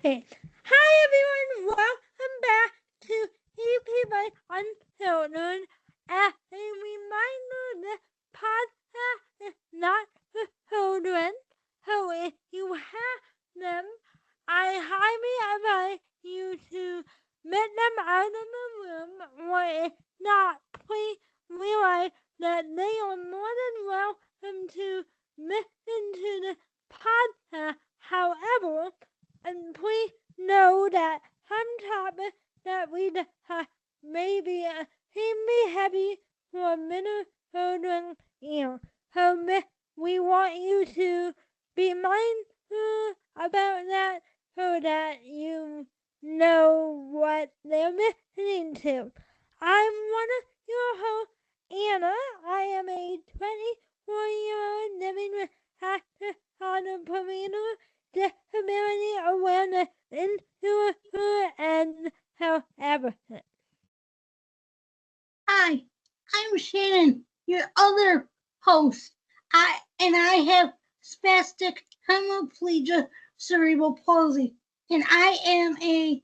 Okay. Hi everyone, welcome back to EP Unfiltered. As a reminder, this podcast is not for children, so if you have them, I highly advise you to let them out of the room, or if not, please realize that they are more than welcome to listen to the podcast. However, and please know that some topics that we discuss may be extremely heavy for middle children ears. So we want you to be mindful about that so that you know what they're listening to. I'm one of your hosts, Anna. I am a 24-year-old living with active entrepreneur disability awareness into and health advocate. Hi, I'm Shannon, your other host. I have spastic hemiplegia cerebral palsy, and I am a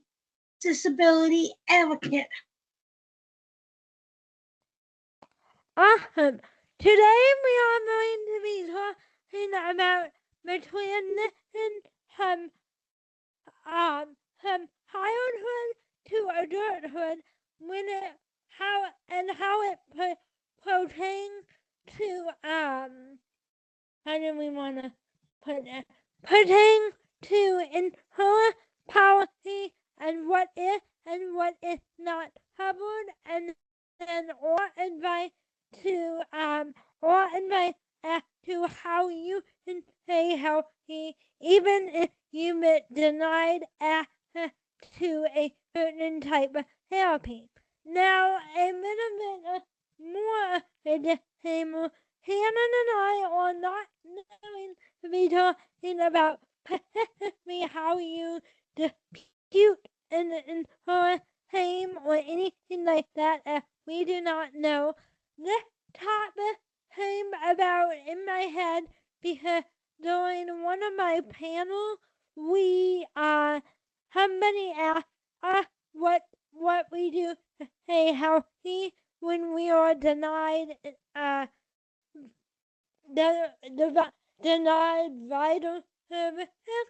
disability advocate. Awesome. Today we are going to be talking about the transition from childhood to adulthood how it pertains to how do we want to put it pertains to insurance policy and what is and what is not covered, and then or advice as to how you can stay healthy even if you get denied access to a certain type of therapy. Now, a little bit more of a disclaimer. Shannon and I are not going to be talking about specifically how you dispute an insurance claim or anything like that, as we do not know. This topic came about in my head because during one of my panels, somebody asked us what we do to stay healthy when we are denied denied vital services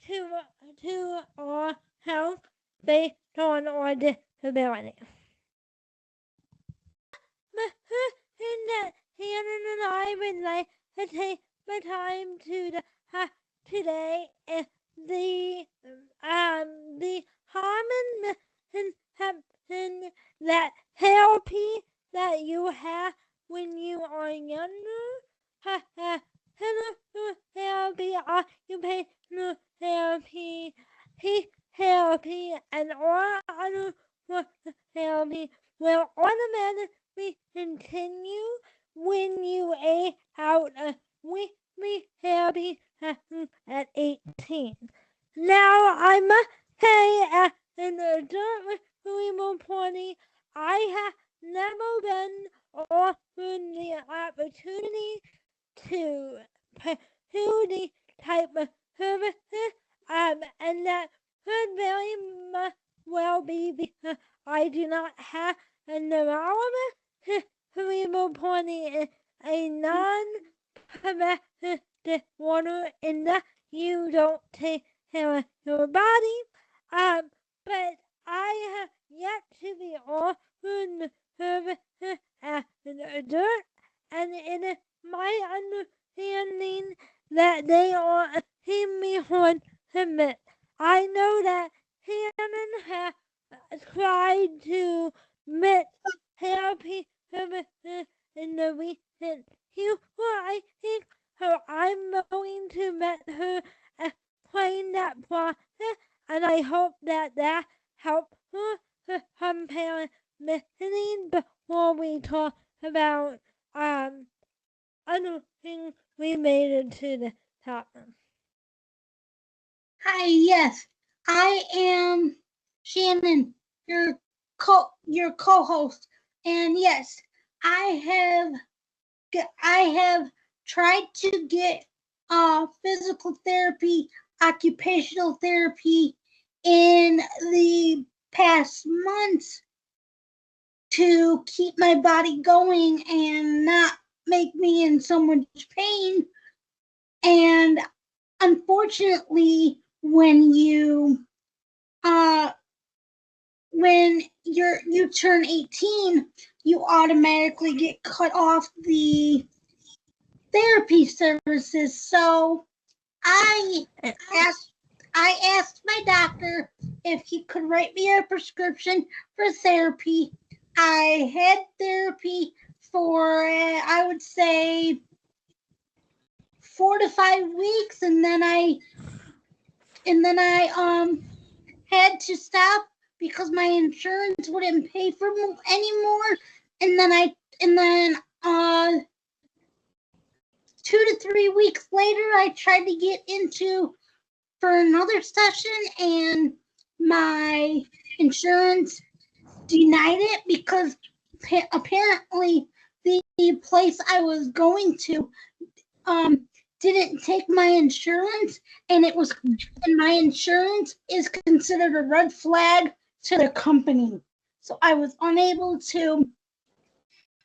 to our health based on our disability. The first thing that Shannon and I would like to take the time to discuss today is the common misconception that therapy that you have when you are younger, therapy, occupational therapy, speech therapy, and all other therapy will automatically continue when you age out of weekly therapy sessions at 18. Now, I must say, as an adult with cerebral palsy, I have never been offered the opportunity to pursue these type of services, and that could very much well be because I do not have a neurologist. Cerebral palsy is a non-progressive disorder in that you don't take care of your body. But I have yet to be offered the services as an adult, and it is my understanding that they are extremely hard to miss. I know that Shannon has tried to mix therapy services in the recent future, I think, so I'm going to let her explain that process, and I hope that that helps her to some parents listening before we talk about other things related to the topic. Hi, yes, I am Shannon, your co-host, and yes, I have tried to get physical therapy occupational therapy in the past months to keep my body going and not make me in so much pain. And unfortunately, when you turn 18, you automatically get cut off the therapy services. So I asked my doctor if he could write me a prescription for therapy. I had therapy for I would say 4 to 5 weeks, and then I had to stop because my insurance wouldn't pay for anymore. And then 2 to 3 weeks later, I tried to get into for another session, and my insurance denied it because apparently the place I was going to didn't take my insurance, and my insurance is considered a red flag to the company. So I was unable to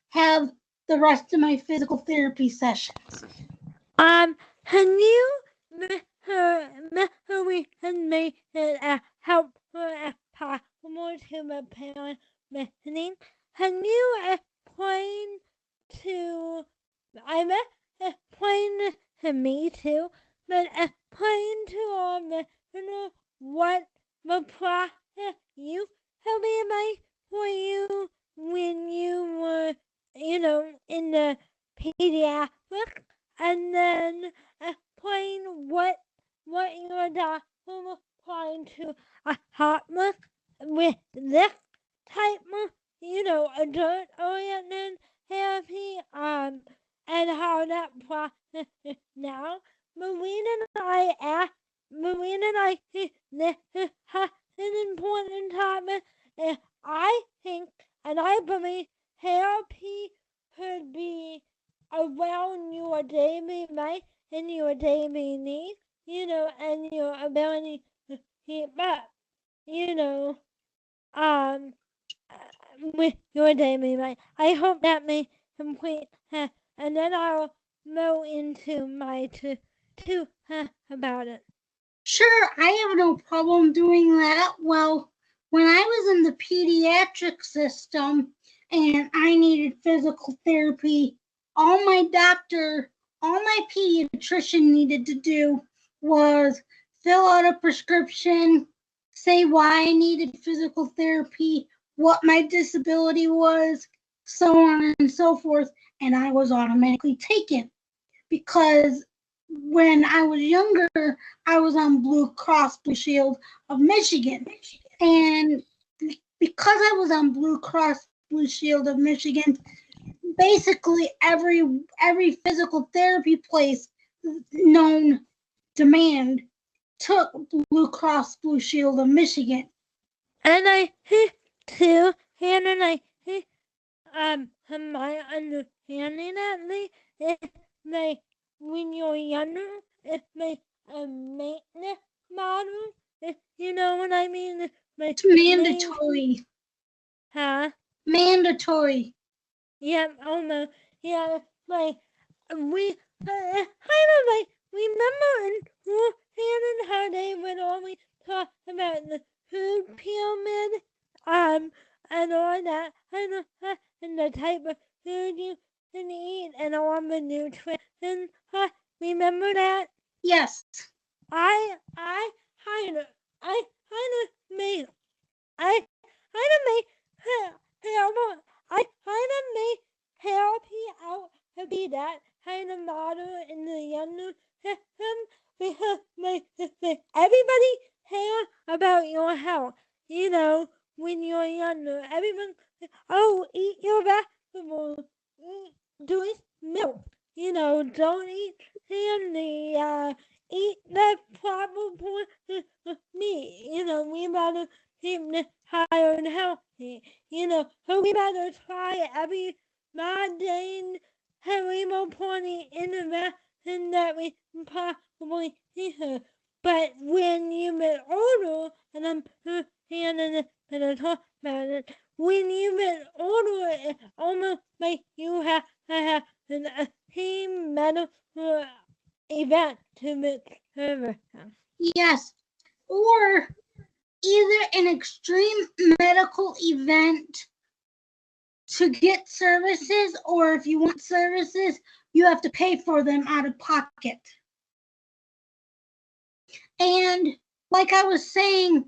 have the rest of my physical therapy sessions. Can you we can make it help possible to the parent listening? Can you explain to explain to me too, but explain to our listeners what the process used to be like for you when you were, in the pediatric, and then explain what your doctor was trying to accomplish with this type of, adult-oriented therapy, and how that process is now. Marina and I think this is such an important topic, and I think, and I believe therapy could be around your daily life and your daily needs, and your ability to keep up, um, with your daily life. I hope that makes complete sense, and then I'll go into my two about it. Sure, I have no problem doing that. Well, when I was in the pediatric system and I needed physical therapy, all my pediatrician needed to do was fill out a prescription, say why I needed physical therapy, what my disability was, so on and so forth, and I was automatically taken. Because when I was younger, I was on Blue Cross Blue Shield of Michigan. And because I was on Blue Cross Blue Shield of Michigan, basically every physical therapy place known demand took Blue Cross Blue Shield of Michigan. And I think too, and I think my understanding at least is like when you're younger, it's like a maintenance model. You know what I mean? It's like mandatory. Huh? Mandatory. Yeah, almost. Yeah, like we kind of like remember in school and how they would always talk about the food pyramid, and all that, and the type of food you can eat, and all the nutrition. Remember that? Yes. I kind of made I kind of made I kind of made therapy out to be that kind of model in the younger system, because everybody cares about your health. When you're younger, everyone, eat your vegetables, drink milk. Don't eat candy. Eat the proper portion of meat. We better keep this higher and healthy. So we better try every mundane, terrible, pointy intervention that we possibly can. But when you get older, and I'm handing to talk about it, when you get older, it's almost like you have to have a team medical event to make everything. Yes. Or either an extreme medical event to get services, or if you want services, you have to pay for them out of pocket. And like I was saying,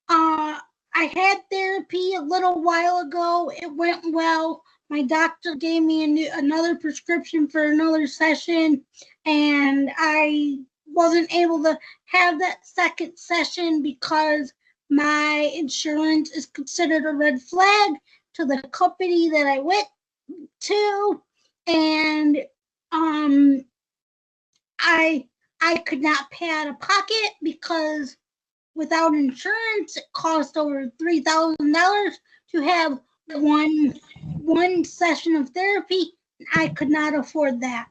I had therapy a little while ago. It went well. My doctor gave me another prescription for another session, and I wasn't able to have that second session because my insurance is considered a red flag to the company that I went to, and I I could not pay out of pocket because without insurance, it cost over $3,000 to have one session of therapy. I could not afford that.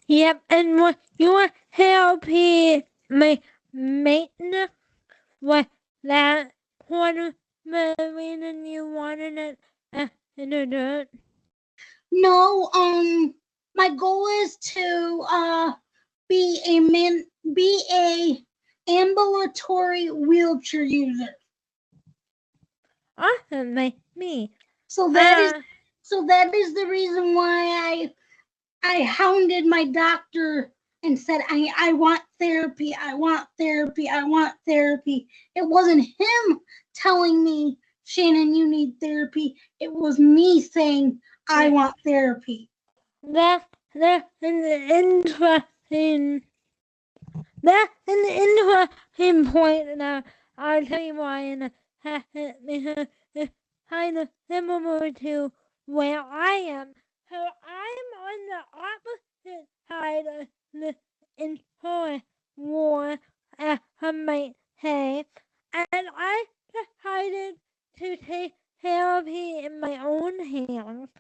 Yep, and what your therapy maintenance was that part of the reason you wanted it in the dirt? No, my goal is to be a ambulatory wheelchair user. Awesome, like me. So that is the reason why I hounded my doctor and said, I want therapy, I want therapy, I want therapy. It wasn't him telling me, Shannon, you need therapy. It was me saying, I want therapy. That's an interesting. That's an interesting point, and I'll tell you why. And it's kind of similar to where I am. So I'm on the opposite side of the insurance war, I might say, and I decided to take therapy in my own hands,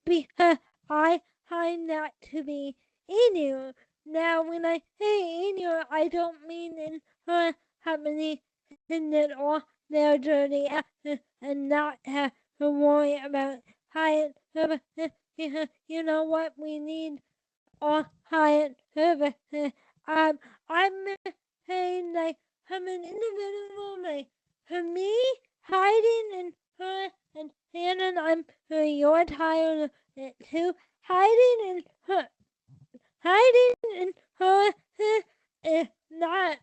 because I find that to be easier. Now, when I say easier, I don't mean insurance company send it off their dirty asses and not have to worry about hired services, because you know what we need all hired services. I'm saying like I'm an individual, like for me, hiding and her and Shannon, I'm for your tired of it too. Hiding and her is not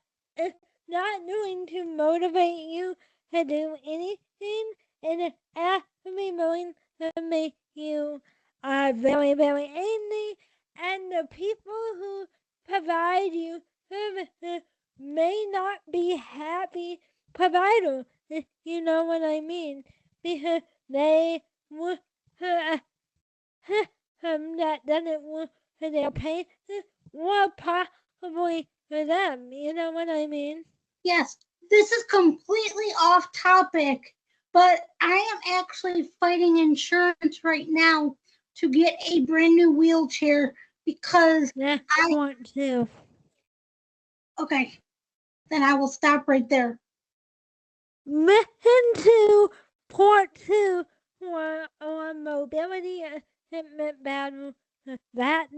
going to motivate you to do anything, and it actually going to make you very, very angry, and the people who provide you services may not be happy providers, if you know what I mean, because they would that doesn't work for their patients or possibly for them. You know what I mean? Yes, this is completely off topic, but I am actually fighting insurance right now to get a brand new wheelchair because I want to. Okay, then I will stop right there. Listen to part 2 for mobility assessment battle that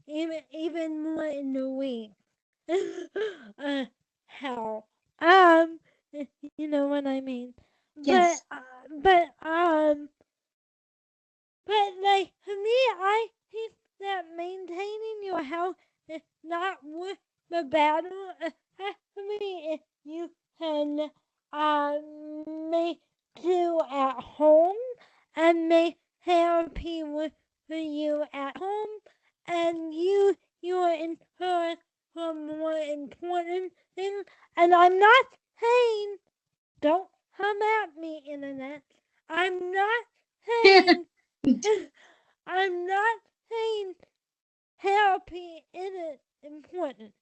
even more in the week. Hell. You know what I mean. Yes. But like for me, I think that maintaining your health is not worth the battle. For me, if you can make do at home and make therapy with for you at home, and you're encouraged for more important things. And I'm not saying don't come at me, internet. I'm not saying I'm not saying therapy isn't important.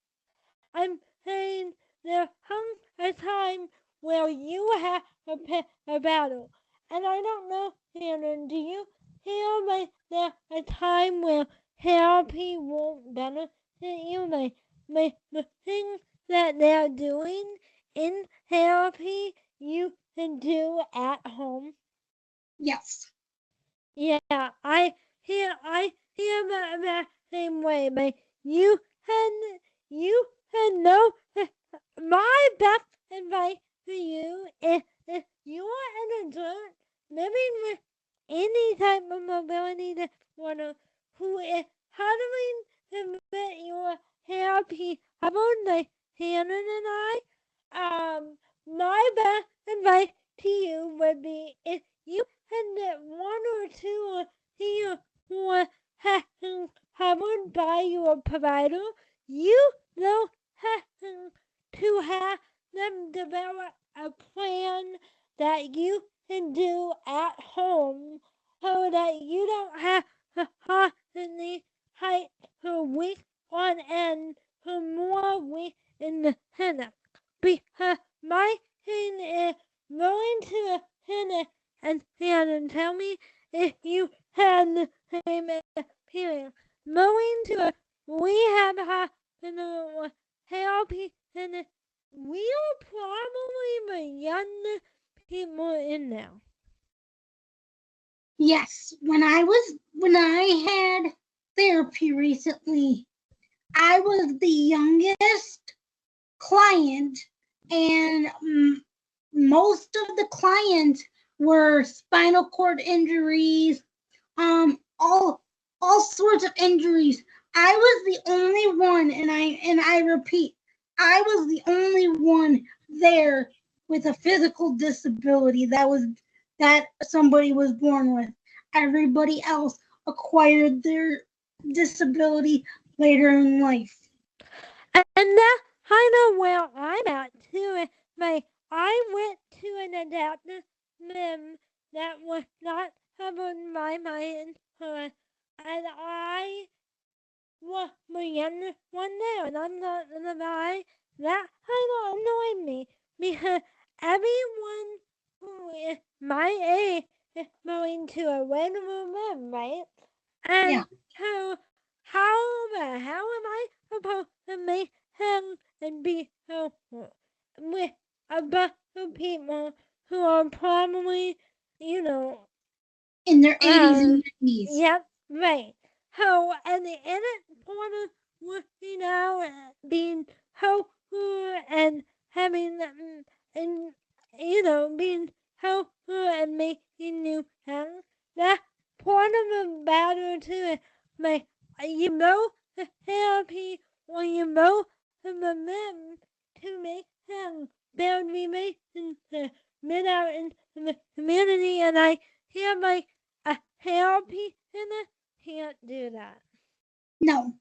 I'm saying there comes a time where you have to pick a battle. And I don't know, Shannon, do you feel like there's a time where therapy won't benefit you? the things that they're doing in therapy you can do at home? Yes. Yeah, I hear the same way, but you can know my best advice to you is if you are an adult living with any type of mobility disorder who is struggling to fit your therapy about like Shannon and my best advice to you would be if you can get one or two here who are covered by your provider, you don't have to have them develop a plan that you can do at home so that you don't have to constantly hike for weeks on end for more weeks in the clinic. Because my thing is going to the clinic and tell me if you had the same experience. Going to a rehab hospital or therapy clinic, we are probably the youngest people in there. Yes. When I had therapy recently, I was the youngest client, and most of the clients were spinal cord injuries, all sorts of injuries. I was the only one, and I repeat, I was the only one there with a physical disability that somebody was born with. Everybody else acquired their disability later in life. And that's kind of where I'm at too. I went to an adaptive limb that was not covered by my insurance, and I was the youngest one there, and I'm not gonna lie, that kind of annoyed me because everyone who is my age is going to a regular limb, right? Yeah. And how the hell am I supposed to make him and be helpful with a bunch of people who are probably, you know, In their 80s and 90s. yep, right. So, and the edit part of working out being helpful and having, and, being helpful and making new things, that's part of the battle too. Like, the therapy or the limb to make things build relationships, get out into the community, and I hear like a therapy center can't do that. No,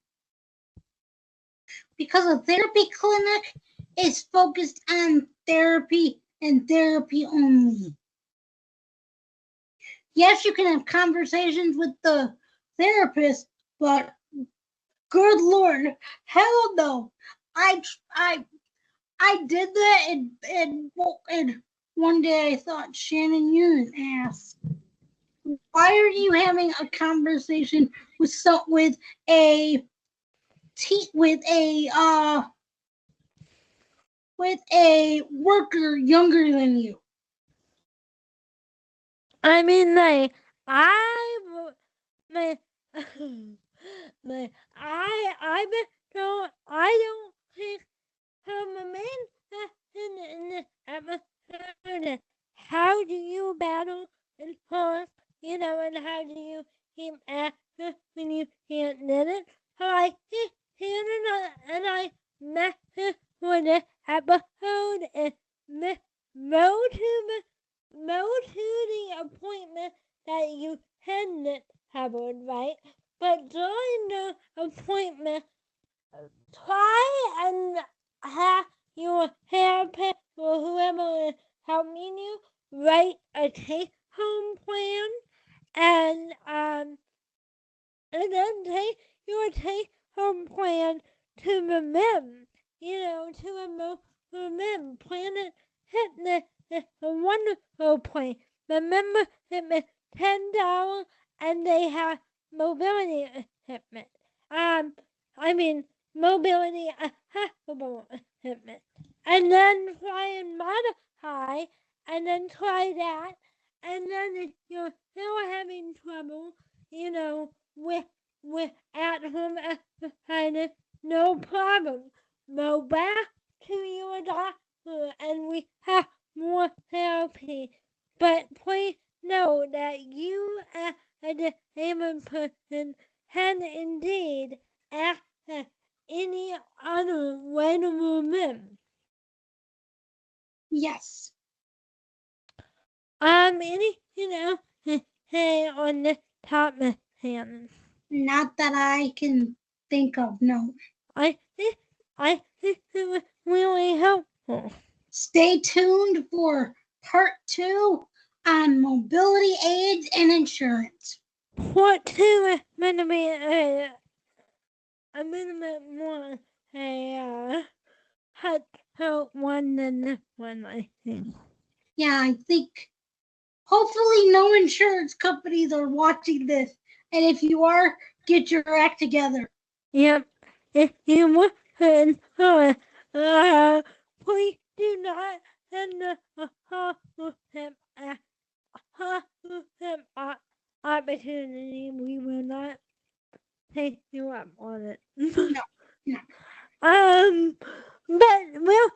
because a therapy clinic is focused on therapy and therapy only. Yes, you can have conversations with the therapist, but good Lord, hell no. I I I did that, and one day I thought, Shannon, you're an ass. Why are you having a conversation with a with a worker younger than you? I mean, like, like, like, I don't think the main in this episode is how do you battle and force, and how do you keep active when you can't get it? So I think and I met for this episode and go to the appointment that you hadn't covered, right? But during the appointment, try and have your therapist or whoever is helping you write a take-home plan and then take your take-home plan to the MIM, to a MIM. Planet Fitness is a wonderful place. The membership is $10 and they have mobility equipment. I mean, mobility accessible equipment, and then try and modify, and then try that, and then if you're still having trouble, with at-home exercises, no problem. Go back to your doctor, and we have more therapy. But please know that you, as a disabled person, can indeed access any other wearable limb. Yes. Anything else to say on this topic, Shannon? Not that I can think of, no. I think it was really helpful. Stay tuned for part 2 on mobility aids and insurance. Part 2 is going to be a little bit more heartfelt one than this one, I think. Yeah, I think hopefully no insurance companies are watching this. And if you are, get your act together. Yep. If you want to insure, please do not send us a opportunity. We will not take you up on it. No, no. But we'll